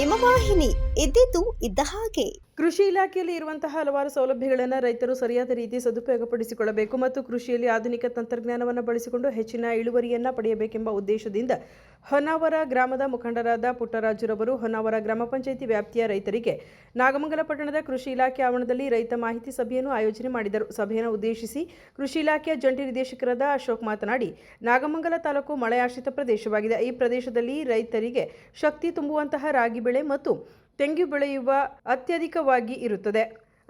ನಿಮ್ಮ ವಾಹಿನಿ ಇದ್ದಿದ್ದು ಇದ್ದ ಹಾಗೆ. ಕೃಷಿ ಇಲಾಖೆಯಲ್ಲಿ ಇರುವಂತಹ ಹಲವಾರು ಸೌಲಭ್ಯಗಳನ್ನು ರೈತರು ಸರಿಯಾದ ರೀತಿ ಸದುಪಯೋಗಪಡಿಸಿಕೊಳ್ಳಬೇಕು ಮತ್ತು ಕೃಷಿಯಲ್ಲಿ ಆಧುನಿಕ ತಂತ್ರಜ್ಞಾನವನ್ನು ಬಳಸಿಕೊಂಡು ಹೆಚ್ಚಿನ ಇಳುವರಿಯನ್ನು ಪಡೆಯಬೇಕೆಂಬ ಉದ್ದೇಶದಿಂದ ಹೊನ್ನಾವರ ಗ್ರಾಮದ ಮುಖಂಡರಾದ ಪುಟ್ಟರಾಜುರವರು ಹೊನ್ನಾವರ ಗ್ರಾಮ ಪಂಚಾಯಿತಿ ವ್ಯಾಪ್ತಿಯ ರೈತರಿಗೆ ನಾಗಮಂಗಲ ಪಟ್ಟಣದ ಕೃಷಿ ಇಲಾಖೆ ಆವರಣದಲ್ಲಿ ರೈತ ಮಾಹಿತಿ ಸಭೆಯನ್ನು ಆಯೋಜನೆ ಮಾಡಿದರು. ಸಭೆಯನ್ನು ಉದ್ದೇಶಿಸಿ ಕೃಷಿ ಇಲಾಖೆಯ ಜಂಟಿ ನಿರ್ದೇಶಕರಾದ ಅಶೋಕ್ ಮಾತನಾಡಿ, ನಾಗಮಂಗಲ ತಾಲೂಕು ಮಳೆಯಾಶ್ರಿತ ಪ್ರದೇಶವಾಗಿದೆ. ಈ ಪ್ರದೇಶದಲ್ಲಿ ರೈತರಿಗೆ ಶಕ್ತಿ ತುಂಬುವಂತಹ ರಾಗಿ ಬೆಳೆ ಮತ್ತು ತೆಂಗು ಬೆಳೆಯುವ ಅತ್ಯಧಿಕವಾಗಿ ಇರುತ್ತದೆ.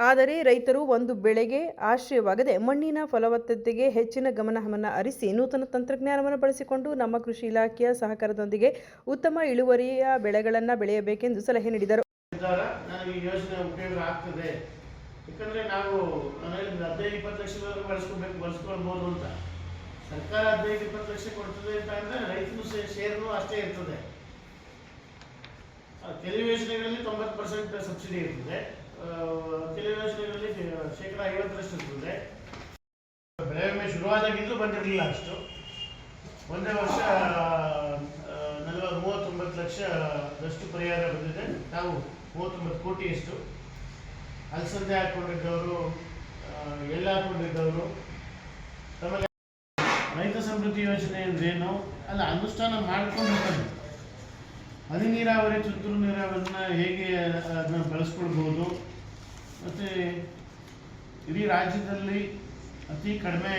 ಆದರೆ ರೈತರು ಒಂದು ಬೆಳೆಗೆ ಆಶ್ರಯವಾಗದೆ ಮಣ್ಣಿನ ಫಲವತ್ತತೆಗೆ ಹೆಚ್ಚಿನ ಗಮನವನ್ನು ಹರಿಸಿ ನೂತನ ತಂತ್ರಜ್ಞಾನವನ್ನು ಬಳಸಿಕೊಂಡು ನಮ್ಮ ಕೃಷಿ ಇಲಾಖೆಯ ಸಹಕಾರದೊಂದಿಗೆ ಉತ್ತಮ ಇಳುವರಿಯ ಬೆಳೆಗಳನ್ನು ಬೆಳೆಯಬೇಕೆಂದು ಸಲಹೆ ನೀಡಿದರು. ನನಗೆ ಈ ಯೋಜನೆ ಉಪಯೋಗ ಆಗ್ತದೆ, ಯಾಕಂದ್ರೆ ನಾವು 15-20 ಲಕ್ಷ ಬಳಸ್ಕೊಳ್ಬಹುದು ಅಂತ ಸರ್ಕಾರ 15-20 ಲಕ್ಷ ಕೊಡ್ತದೆ ಅಂತ ಅಂದ್ರೆ ರೈತನು ಶೇರ್ನು ಅಷ್ಟೇ ಇರ್ತದೆ. ಕೆಲವು ಯೋಜನೆಗಳಲ್ಲಿ 90% ಸಬ್ಸಿಡಿ ಇರ್ತದೆ, ಕೆಲವು ಯೋಜನೆಗಳಲ್ಲಿ ಶೇಕಡ 50% ಇರ್ತದೆ. ಬೆಳೆ ವಿಮೆ ಶುರುವಾದಾಗಿಂದಲೂ ಬಂದಿರಲಿಲ್ಲ ಅಷ್ಟು. ಒಂದೇ ವರ್ಷ 39 ಲಕ್ಷದಷ್ಟು ಪರಿಹಾರ ಬಂದಿದೆ. ನಾವು 39 ಕೋಟಿಯಷ್ಟು ಅಲಸಂದೆ ಹಾಕೊಂಡಿದ್ದವರು, ಎಳ್ಳು ಹಾಕೊಂಡಿದ್ದವರು. ಆಮೇಲೆ ರೈತ ಸಮೃದ್ಧಿ ಯೋಜನೆ ಅಂದ್ರೇನು ಅಲ್ಲ ಅನುಷ್ಠಾನ ಮಾಡ್ಕೊಂಡು ಹನಿ ನೀರಾವರಿ, ತುಂತುರು ನೀರಾವರಿನ ಹೇಗೆ ಅದನ್ನ ಬಳಸ್ಕೊಳ್ಬೋದು, ಮತ್ತು ಇಡೀ ರಾಜ್ಯದಲ್ಲಿ ಅತಿ ಕಡಿಮೆ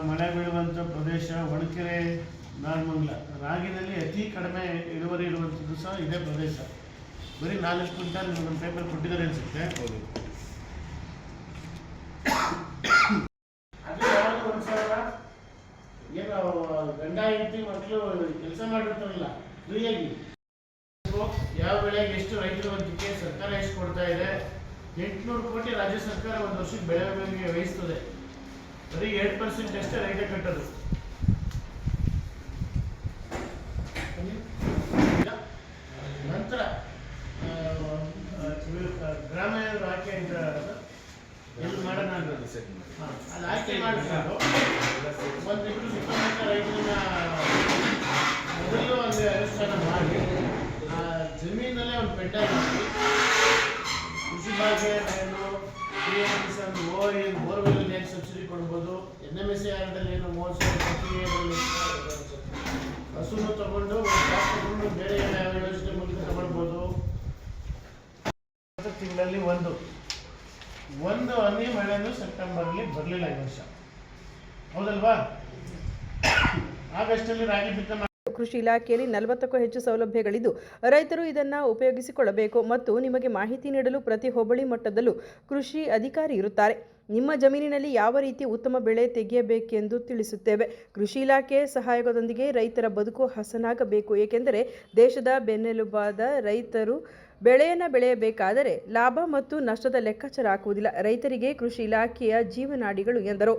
ಮಳೆ ಬೀಳುವಂಥ ಪ್ರದೇಶ ಹೊಳಲ್ಕೆರೆ, ನಾಗಮಂಗಲ. ರಾಗಿನಲ್ಲಿ ಅತಿ ಕಡಿಮೆ ಇಳುವರಿ ಇರುವಂಥದ್ದು ಸಹ ಇದೇ ಪ್ರದೇಶ. ಬರೀ 4 ಕ್ವಿಂಟಲ್ ನಮ್ಮ ಪೇಪರ್ ಕೊಟ್ಟಿದ್ದಾರೆ ಅನಿಸುತ್ತೆ. ಅದು ಯಾವುದು ಒಂದ್ಸಲ ಏನು ಗಂಡ ಹೆಂಡತಿ ಮಕ್ಕಳು ಕೆಲಸ ಮಾಡಿರ್ತಾರಲ್ಲ ಫ್ರೀಯಾಗಿ, ಯಾವ ಬೆಳೆಗೆ ಎಷ್ಟು ರೈತರ ವಂತಿಕೆ, ಸರ್ಕಾರ ಎಷ್ಟು ಕೊಡ್ತಾ ಇದೆ. 800 ಕೋಟಿ ರಾಜ್ಯ ಸರ್ಕಾರ ಒಂದು ವರ್ಷಕ್ಕೆ ಬೆಳೆ ವಿಮೆಗೆ ವಹಿಸ್ತದೆ. ಬರೀ 8% ಅಷ್ಟೇ ರೈತ ಕಟ್ಟೋದು. ನಂತರ ಗ್ರಾಮ ಆಯ್ಕೆ ಎಲ್ಲಿ ಮಾಡೋಣ ಅಲ್ಲಿ ಆಯ್ಕೆ ಮಾಡಿಕೊಂಡು ಒಂದಿಬ್ಬರು ಸುತ್ತಮುತ್ತ ರೈತರನ್ನ ಮೊದಲು ಅಲ್ಲಿ ಅನುಷ್ಠಾನ ಮಾಡಿ ಜಮೀನಲ್ಲೇ ಒಂದು ಪೆಂಡಲ್ ಹಾಕಿ ಕೃಷಿ ಭಾಗ್ಯ ಏನು ಬೋರ್ವೆಲ್ ಏನು ಸಬ್ಸಿಡಿ ಕೊಡ್ಬೋದು, NMSARದಲ್ಲಿ ಏನು 30,000 ಹಸುನು ತಗೊಂಡು ತಗೊಂಡು ಬೇರೆ ಯಾವ ಯೋಜನೆ ಮೂಲಕ ತಗೊಳ್ಬೋದು. ತಿಂಗಳಲ್ಲಿ ಒಂದು ಹನಿ ಮಳೆನೂ ಸೆಪ್ಟೆಂಬರ್ಲಿ ಬರಲಿಲ್ಲ ಈ ವರ್ಷ, ಹೌದಲ್ವಾ? ಆಗಸ್ಟಲ್ಲಿ ರಾಗಿ ಬಿತ್ತನೆ. ಕೃಷಿ ಇಲಾಖೆಯಲ್ಲಿ 40ಕ್ಕೂ ಹೆಚ್ಚು ಸೌಲಭ್ಯಗಳಿದ್ದು ರೈತರು ಇದನ್ನು ಉಪಯೋಗಿಸಿಕೊಳ್ಳಬೇಕು ಮತ್ತು ನಿಮಗೆ ಮಾಹಿತಿ ನೀಡಲು ಪ್ರತಿ ಹೋಬಳಿ ಮಟ್ಟದಲ್ಲೂ ಕೃಷಿ ಅಧಿಕಾರಿ ಇರುತ್ತಾರೆ. ನಿಮ್ಮ ಜಮೀನಿನಲ್ಲಿ ಯಾವ ರೀತಿ ಉತ್ತಮ ಬೆಳೆ ತೆಗೆಯಬೇಕೆಂದು ತಿಳಿಸುತ್ತೇವೆ. ಕೃಷಿ ಇಲಾಖೆ ಸಹಯೋಗದೊಂದಿಗೆ ರೈತರ ಬದುಕು ಹಸನಾಗಬೇಕು. ಏಕೆಂದರೆ ದೇಶದ ಬೆನ್ನೆಲುಬಾದ ರೈತರು ಬೆಳೆಯನ್ನು ಬೆಳೆಯಬೇಕಾದರೆ ಲಾಭ ಮತ್ತು ನಷ್ಟದ ಲೆಕ್ಕಾಚಾರ ಹಾಕುವುದಿಲ್ಲ. ರೈತರಿಗೆ ಕೃಷಿ ಇಲಾಖೆಯ ಜೀವನಾಡಿಗಳು ಎಂದರು.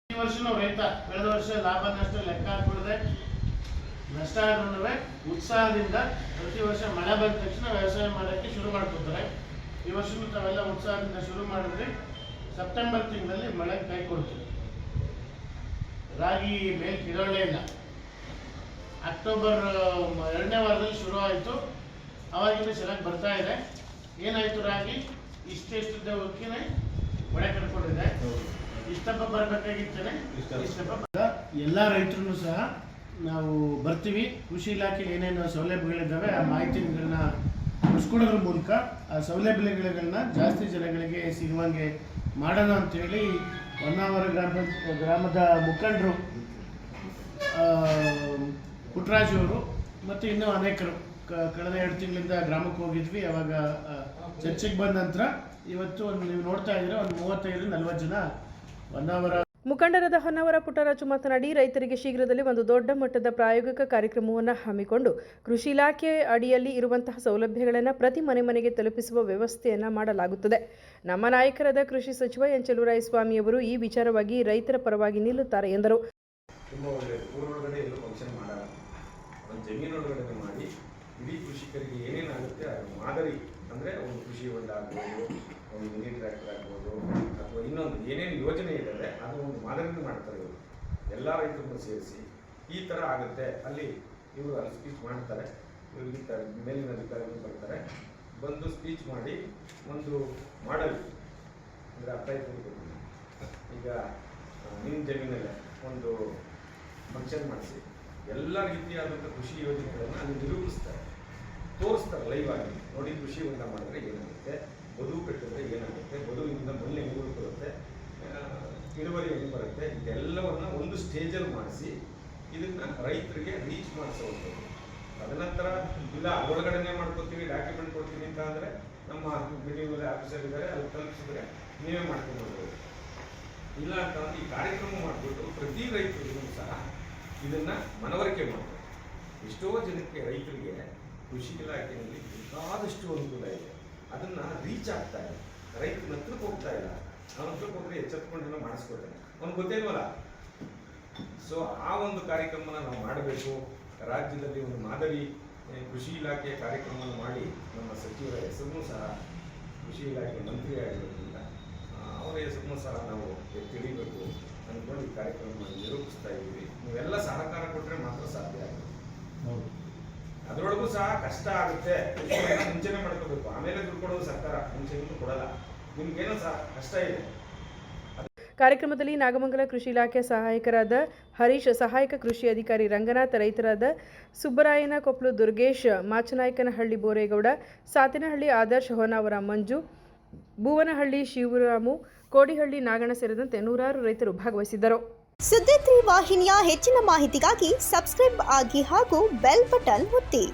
ಈ ವರ್ಷ ರೈತ ಕಳೆದ ವರ್ಷ ಲಾಭ ನಷ್ಟ ಲೆಕ್ಕ ಹಾಕಿಕೊಳ್ಳದೆ ನಷ್ಟ ಆದ್ರೂ ಉತ್ಸಾಹದಿಂದ ಪ್ರತಿ ವರ್ಷ ಮಳೆ ಬಂದ ತಕ್ಷಣ ವ್ಯವಸಾಯ ಮಾಡೋಕ್ಕೆ ಶುರು ಮಾಡ್ಕೊತಾರೆ. ಈ ವರ್ಷನೂ ತಾವೆಲ್ಲ ಉತ್ಸಾಹದಿಂದ ಶುರು ಮಾಡಿದ್ರೆ ಸೆಪ್ಟೆಂಬರ್ ತಿಂಗಳಲ್ಲಿ ಮಳೆ ಕೈ ಕೊಡ್ತೀವಿ. ರಾಗಿ ಮೇಲೆ ಕಿರೊಳ್ಳೆ ಇಲ್ಲ. ಅಕ್ಟೋಬರ್ 2ನೇ ವಾರದಲ್ಲಿ ಶುರು ಆಯಿತು. ಅವಾಗಿಂದ ಚೆನ್ನಾಗಿ ಬರ್ತಾ ಇದೆ. ಏನಾಯ್ತು, ರಾಗಿ ಇಷ್ಟೆಷ್ಟುದ್ದ ಹೊಕ್ಕಿನೇ ಮಳೆ ಕಟ್ಕೊಂಡಿದೆ. ಇಷ್ಟಪ್ಪ ಬರಬೇಕಾಗಿತ್ತೇನೆ. ಎಲ್ಲ ರೈತರು ಸಹ ನಾವು ಬರ್ತೀವಿ. ಕೃಷಿ ಇಲಾಖೆ ಏನೇನು ಸೌಲಭ್ಯಗಳಿದ್ದಾವೆ ಆ ಮಾಹಿತಿಗಳನ್ನ ಉಳಿಸ್ಕೊಡೋದ್ರ ಮೂಲಕ ಆ ಸೌಲಭ್ಯಗಳನ್ನ ಜಾಸ್ತಿ ಜನಗಳಿಗೆ ಸಿಗುವಂಗೆ ಮಾಡೋಣ ಅಂತೇಳಿ ಹೊನ್ನಾವರ ಗ್ರಾಮದ ಮುಖಂಡರು ಪುಟ್ಟರಾಜು ಅವರು ಮತ್ತು ಇನ್ನೂ ಅನೇಕರು ಕಳೆದ 2 ತಿಂಗಳಿಂದ ಗ್ರಾಮಕ್ಕೆ ಹೋಗಿದ್ವಿ. ಅವಾಗ ಚರ್ಚೆಗೆ ಬಂದ ನಂತರ ಇವತ್ತು ನೀವು ನೋಡ್ತಾ ಇದ್ರೆ ಒಂದು 35-40 ಜನ ಹೊನ್ನಾವರ ಮುಖಂಡರಾದ ಹೊನ್ನಾವರ ಪುಟ್ಟರಾಜು ಮಾತನಾಡಿ, ರೈತರಿಗೆ ಶೀಘ್ರದಲ್ಲಿ ಒಂದು ದೊಡ್ಡ ಮಟ್ಟದ ಪ್ರಾಯೋಗಿಕ ಕಾರ್ಯಕ್ರಮವನ್ನು ಹಮ್ಮಿಕೊಂಡು ಕೃಷಿ ಇಲಾಖೆ ಅಡಿಯಲ್ಲಿ ಇರುವಂತಹ ಸೌಲಭ್ಯಗಳನ್ನು ಪ್ರತಿ ಮನೆಗೆ ತಲುಪಿಸುವ ವ್ಯವಸ್ಥೆಯನ್ನು ಮಾಡಲಾಗುತ್ತದೆ. ನಮ್ಮ ನಾಯಕರಾದ ಕೃಷಿ ಸಚಿವ ಎನ್ ಚೆಲುವರಾಯಸ್ವಾಮಿಯವರು ಈ ವಿಚಾರವಾಗಿ ರೈತರ ಪರವಾಗಿ ನಿಲ್ಲುತ್ತಾರೆ ಎಂದರು. ಇಡೀ ಕೃಷಿಕರಿಗೆ ಏನೇನಾಗುತ್ತೆ ಮಾದರಿ ಅಂದರೆ ಒಂದು ಕೃಷಿ ಹೊಂಡ ಆಗ್ಬೋದು, ಒಂದು ಮಿನಿ ಟ್ರ್ಯಾಕ್ಟರ್ ಆಗ್ಬೋದು, ಅಥವಾ ಇನ್ನೊಂದು ಏನೇನು ಯೋಜನೆ ಇದ್ದಾರೆ ಅದು ಒಂದು ಮಾದರಿನೂ ಮಾಡ್ತಾರೆ. ಇವರು ಎಲ್ಲ ರೈತರನ್ನು ಸೇರಿಸಿ ಈ ಥರ ಆಗುತ್ತೆ, ಅಲ್ಲಿ ಇವರು ಅನಲಿಸ್ಟ್ ಮಾಡ್ತಾರೆ. ಇರ್ತಾರೆ, ಮೇಲಿನ ಅಧಿಕಾರಿಗಳು ಬರ್ತಾರೆ, ಬಂದು ಸ್ಪೀಚ್ ಮಾಡಿ ಒಂದು ಮಾಡಲ್ ಅಂದರೆ ಅರ್ಥ ಇಟ್ಕೊಳ್ಬೇಕು. ಈಗ ನಿಮ್ಮ ಜಮೀನಲ್ಲೇ ಒಂದು ಫಂಕ್ಷನ್ ಮಾಡಿಸಿ ಎಲ್ಲ ರೀತಿಯಾದಂಥ ಕೃಷಿ ಯೋಜನೆಗಳನ್ನು ಅಲ್ಲಿ ನಿರೂಪಿಸ್ತಾರೆ, ತೋರಿಸ್ತಾರೆ ಲೈವ್ ಆಗಿ. ನೋಡಿ ಕೃಷಿ ಹೊಂಡ ಮಾಡಿದ್ರೆ ಏನಾಗುತ್ತೆ, ಬದುವು ಕಟ್ಟಿದ್ರೆ ಏನಾಗುತ್ತೆ, ಬದುವಿನಿಂದ ಮಣ್ಣು ಹೆಂಗೆ ಬರುತ್ತೆ, ಇಳುವರಿ ಹೆಂಗೆ ಬರುತ್ತೆ, ಇದೆಲ್ಲವನ್ನು ಒಂದು ಸ್ಟೇಜಲ್ಲಿ ಮಾಡಿಸಿ ಇದನ್ನು ರೈತರಿಗೆ ರೀಚ್ ಮಾಡಿಸೋದು. ತದನಂತರ ಇಲ್ಲ ಒಳಗಡೆನೆ ಮಾಡ್ಕೊತೀವಿ, ಡಾಕ್ಯುಮೆಂಟ್ ಕೊಡ್ತೀವಿ ಅಂತ ಅಂದರೆ ನಮ್ಮ ಮೀಟಿಂಗಲ್ಲಿ ಆಫೀಸರ್ ಇದ್ದಾರೆ, ಅಲ್ಲಿ ತಲುಪಿಸಿದ್ರೆ ನೀವೇ ಮಾಡ್ಕೊಂಡು ಇಲ್ಲ ಅಂತಂದ್ರೆ ಈ ಕಾರ್ಯಕ್ರಮ ಮಾಡಿಬಿಟ್ಟು ಪ್ರತಿ ರೈತರಿಗೂ ಸಹ ಇದನ್ನು ಮನವರಿಕೆ ಮಾಡ್ತಾರೆ. ಎಷ್ಟೋ ಜನಕ್ಕೆ ರೈತರಿಗೆ ಕೃಷಿ ಇಲಾಖೆಯಲ್ಲಿ ಬೇಕಾದಷ್ಟು ಅನುಕೂಲ ಇದೆ, ಅದನ್ನು ರೀಚ್ ಆಗ್ತಾ ಇಲ್ಲ, ರೈತನ ಹತ್ರಕ್ಕೆ ಹೋಗ್ತಾ ಇಲ್ಲ. ಅವನ ಹತ್ರಕ್ಕೆ ಹೋದ್ರೆ ಎಚ್ಚೆತ್ಕೊಂಡೆಲ್ಲ ಮಾಡಿಸ್ಕೊಡ್ತಾನೆ, ಅವ್ನಿಗೆ ಗೊತ್ತೇ ಇಲ್ವಲ್ಲ. ಸೊ ಆ ಒಂದು ಕಾರ್ಯಕ್ರಮನ ನಾವು ಮಾಡಬೇಕು. ರಾಜ್ಯದಲ್ಲಿ ಒಂದು ಮಾದರಿ ಕೃಷಿ ಇಲಾಖೆಯ ಕಾರ್ಯಕ್ರಮವನ್ನು ಮಾಡಿ ನಮ್ಮ ಸಚಿವರ ಹೆಸರನ್ನು ಸಹ ಕೃಷಿ ಇಲಾಖೆ ಮಂತ್ರಿ ಆಗಿರೋದ್ರಿಂದ ಅವರ ಹೆಸರನ್ನು ಸಹ ನಾವು ತಿಳಿಬೇಕು ಅಂದ್ಕೊಂಡು ಈ ಕಾರ್ಯಕ್ರಮವನ್ನು ನಿರೂಪಿಸ್ತಾ ಇದ್ದೀವಿ. ನೀವೆಲ್ಲ ಸಹಕಾರ ಕೊಟ್ಟರೆ ಮಾತ್ರ ಸಾಧ್ಯ ಆಗುತ್ತೆ. ಅದರೊಳಗೂ ಸಹ ಕಷ್ಟ ಆಗುತ್ತೆ, ಮುಂಚೆನೇ ಮಾಡ್ಕೋಬೇಕು, ಆಮೇಲೆ ದುಡ್ಡು ಕೊಡೋದು ಸರ್ಕಾರ, ಮುಂಚೆನೂ ಕೊಡಲ್ಲ. ನಿಮ್ಗೇನೋ ಸಹ ಕಷ್ಟ ಇದೆ. ಕಾರ್ಯಕ್ರಮದಲ್ಲಿ ನಾಗಮಂಗಲ ಕೃಷಿ ಇಲಾಖೆ ಸಹಾಯಕರಾದ ಹರೀಶ್, ಸಹಾಯಕ ಕೃಷಿ ಅಧಿಕಾರಿ ರಂಗನಾಥ್, ರೈತರಾದ ಸುಬ್ಬರಾಯನ ಕೊಪ್ಪಲು ದುರ್ಗೇಶ್, ಮಾಚನಾಯಕನಹಳ್ಳಿ ಬೋರೇಗೌಡ, ಸಾತಿನಹಳ್ಳಿ ಆದರ್ಶ್, ಹೊನ್ನಾವರ ಮಂಜು, ಭುವನಹಳ್ಳಿ ಶಿವರಾಮು, ಕೋಡಿಹಳ್ಳಿ ನಾಗಣ್ಣ ಸೇರಿದಂತೆ ನೂರಾರು ರೈತರು ಭಾಗವಹಿಸಿದ್ದರು. ಸುದ್ದಿ 3 ವಾಹಿನಿಯ ಹೆಚ್ಚಿನ ಮಾಹಿತಿಗಾಗಿ ಸಬ್ಸ್ಕ್ರೈಬ್ ಆಗಿ ಹಾಗೂ ಬೆಲ್ ಬಟನ್ ಒತ್ತಿ.